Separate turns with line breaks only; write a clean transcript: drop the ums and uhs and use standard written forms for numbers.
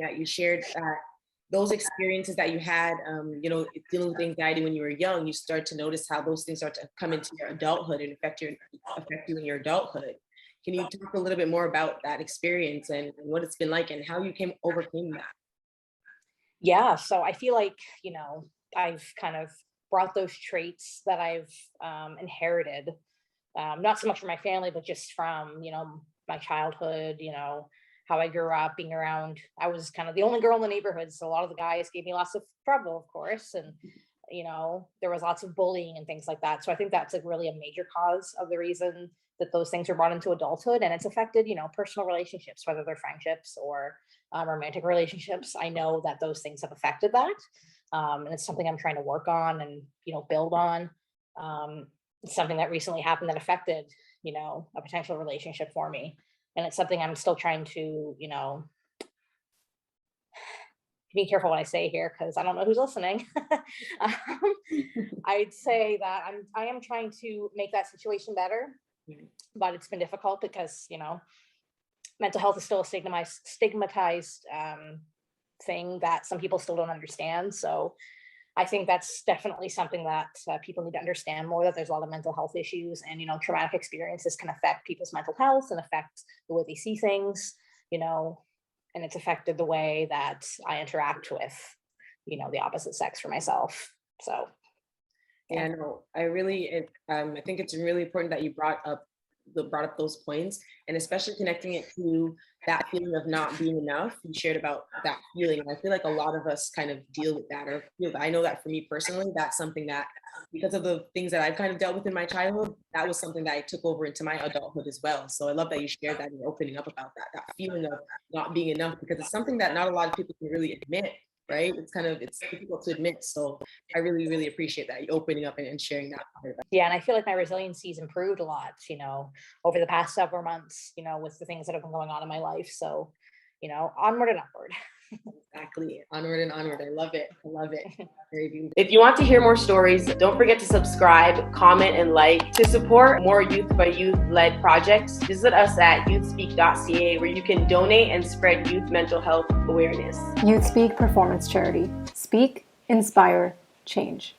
that you shared that those experiences that you had, dealing with anxiety when you were young, you start to notice how those things start to come into your adulthood and affect you in your adulthood. Can you talk a little bit more about that experience and what it's been like and how you overcame that?
Yeah, so I feel like, I've kind of brought those traits that I've inherited, not so much from my family, but just from, my childhood, how I grew up being around. I was kind of the only girl in the neighborhood. So a lot of the guys gave me lots of trouble, of course. And, there was lots of bullying and things like that. So I think that's really a major cause of the reason that those things are brought into adulthood, and it's affected, personal relationships, whether they're friendships or romantic relationships. I know that those things have affected that. And it's something I'm trying to work on and, build on. It's something that recently happened that affected, a potential relationship for me. And it's something I'm still trying to, be careful what I say here because I don't know who's listening. um, I'd say that I am trying to make that situation better, but it's been difficult because, mental health is still a stigmatized thing that some people still don't understand. So I think that's definitely something that people need to understand more, that there's a lot of mental health issues and, traumatic experiences can affect people's mental health and affect the way they see things, and it's affected the way that I interact with, the opposite sex for myself. So.
Yeah, no, I think it's really important that you brought up those points, and especially connecting it to that feeling of not being enough. You shared about that feeling, and I feel like a lot of us kind of deal with that or feel that. I know that for me personally, that's something that, because of the things that I've kind of dealt with in my childhood, that was something that I took over into my adulthood as well. So I love that you shared that and you're opening up about that feeling of not being enough, because it's something that not a lot of people can really admit, right? It's difficult to admit. So I really, really appreciate that you opening up and sharing that part of it.
Yeah, and I feel like my resiliency's improved a lot, over the past several months, with the things that have been going on in my life. So, onward and upward.
Exactly. Onward and onward. I love it. I love it. If you want to hear more stories, don't forget to subscribe, comment, and like. To support more youth by youth led projects, visit us at youthspeak.ca, where you can donate and spread youth mental health awareness.
YouthSpeak Performance Charity. Speak, inspire, change.